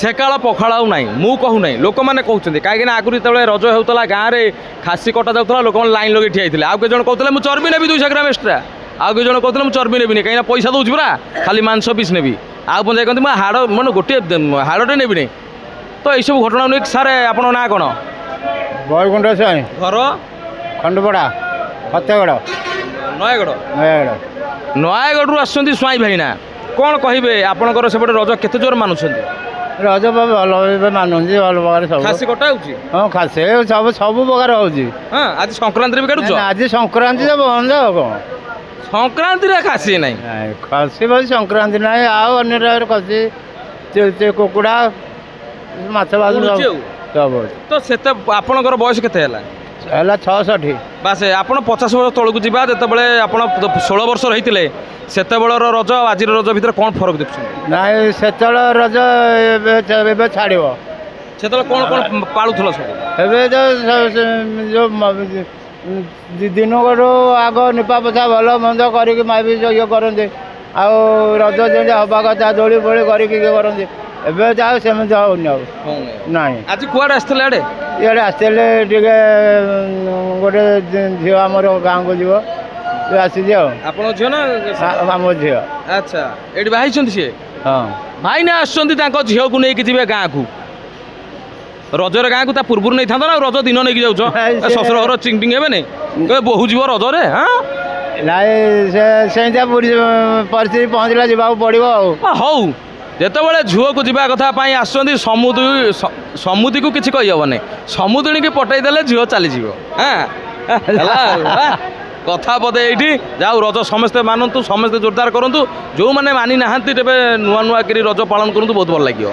ସେକାଳ ପଖାଳ ଆଉ ନାହିଁ ମୁଁ କହୁନାହିଁ ଲୋକମାନେ କହୁଛନ୍ତି କାହିଁକିନା ଆଗରୁ ଯେତେବେଳେ ରଜ ହେଉଥିଲା ଗାଁରେ ଖାସି କଟା ଯାଉଥିଲା ଲୋକମାନେ ଲାଇନ୍ ଲଗେଇ ଠିଆ ହେଇଥିଲେ ଆଉ କେତେ ଜଣ କହୁଥିଲେ ମୁଁ ଚର୍ବି ନେବି 200 ଗ୍ରାମ ଏକ୍ସଟ୍ରା ଆଉ କେତେ ଜଣ କହୁଥିଲେ ମୁଁ ଚର୍ବି ନେବିନି କାହିଁକିନା ପଇସା ଦେଉଛି ପୁରା ଖାଲି ମାଂସ ପିସ୍ ନେବି ଆଉ ପଞ୍ଚାୟତ କହନ୍ତି ମୁଁ ହାଡ଼ ମାନେ ଗୋଟିଏ ହାଡ଼ଟେ ନେବିନି ତ ଏଇସବୁ ଘଟଣା ନେଇକି ସାର୍ ଆପଣଙ୍କ ନାଁ କ'ଣ? ବୈକୁଣ୍ଠ ସ୍ୱାଇଁ ଘର ଖଣ୍ଡପଡ଼ା ଫତେଗଡ଼ ନୟାଗଡ଼ ନୟାଗଡ଼। ନୟାଗଡ଼ରୁ ଆସୁଛନ୍ତି ସ୍ୱାଇଁ ଭାଇନା କ'ଣ କହିବେ ଆପଣଙ୍କର ସେପଟେ ରଜ କେତେ ଜୋର ମାନୁଛନ୍ତି? ରଜ ଭଲ ଏବେ ମାନୁଛି ଭଲ ପ୍ରକାର ସବୁ। ଖାସି କଟା ହେଉଛି ହଁ ଖାସି ସବୁ ସବୁ ପ୍ରକାର ହେଉଛି। ହଁ ଆଜି ସଂକ୍ରାନ୍ତିରେ ବି କାଟୁଛ? ଆଜି ସଂକ୍ରାନ୍ତି ତ ବନ୍ଦ ଆଉ କ'ଣ ସଂକ୍ରାନ୍ତିରେ ଖାସି ନାହିଁ ଖାସି ବୋଲି ସଂକ୍ରାନ୍ତି ନାହିଁ ଆଉ ଅନ୍ୟ ଜାଗାରେ ଖସି କୁକୁଡ଼ା ମାଛ ଭାତ ଉଡୁଛି ଆଉ। ସବୁ ତ ସେତେ ଆପଣଙ୍କର ବୟସ କେତେ ହେଲା? ହେଲା 66। ବାସ୍ ଆପଣ 50 ବର୍ଷ ତଳକୁ ଯିବା ଯେତେବେଳେ ଆପଣ 16 ବର୍ଷର ହେଇଥିଲେ ସେତେବେଳର ରଜ ଆଉ ଆଜିର ରଜ ଭିତରେ କ'ଣ ଫରକ ଦେଖୁଛନ୍ତି? ନାଇଁ ସେତେବେଳେ ରଜ ଏବେ ଛାଡ଼ିବ। ସେତେବେଳେ କ'ଣ କ'ଣ ପାଳୁଥିଲ ସବୁ? ଏବେ ତ ଯେଉଁ ଦିନକରୁ ଆଗ ନିପା ପୋଛା ଭଲ ମନ୍ଦ କରିକି ମାଇବି ଇଏ କରନ୍ତି ଆଉ ରଜ ଯେମିତି ହେବା କଥା ଦୋଳି ଫୋଳି କରିକି ଇଏ କରନ୍ତି ଏବେ ଯାଉ ସେମିତି ହେଉନି ଆଉ ନାଇଁ। ଆଜି କୁଆଡ଼େ ଆସିଥିଲେ ଆଡ଼େ? ଇଆଡ଼େ ଆସିଥିଲେ ଟିକେ ଗୋଟେ ଝିଅ ଆମର ଗାଁକୁ ଯିବ ସେ ଆସିଛି ଆଉ। ଆପଣଙ୍କ ଝିଅ ନା? ଆମ ଝିଅ। ଆଚ୍ଛା ଏଠି ବାହା ହେଇଛନ୍ତି ସିଏ? ହଁ ଭାଇନା ଆସୁଛନ୍ତି ତାଙ୍କ ଝିଅକୁ ନେଇକି ଯିବେ ଗାଁକୁ ରଜରେ ଗାଁକୁ ତା ପୂର୍ବରୁ ନେଇଥାନ୍ତ ନା ରଜ ଦିନ ନେଇକି ଯାଉଛ? ଶ୍ୱଶୁର ଘର ଚିଙ୍ଗିଙ୍ଗ ହେବେନି ବୋହୁ ଯିବ ରଜରେ? ହଁ ନାଇଁ ସେମିତିଆ ପରିସ୍ଥିତି ପହଞ୍ଚିଲା ଯିବାକୁ ପଡ଼ିବ ଆଉ। ହଉ ଯେତେବେଳେ ଝିଅକୁ ଯିବା କଥା ପାଇଁ ଆସୁଛନ୍ତି ସମୁଦିକୁ କିଛି କହିହେବନି ସମୁଦିଣୀକି ପଠେଇ ଦେଲେ ଝିଅ ଚାଲିଯିବ। ହଁ ହେଲା କଥା ବୋଧେ ଏଇଠି ଯାଉ ରଜ ସମସ୍ତେ ମାନନ୍ତୁ ସମସ୍ତେ ଜୋରଦାର କରନ୍ତୁ ଯେଉଁମାନେ ମାନି ନାହାନ୍ତି ତେବେ ନୂଆ ନୂଆ କରି ରଜ ପାଳନ କରନ୍ତୁ ବହୁତ ଭଲ ଲାଗିବ।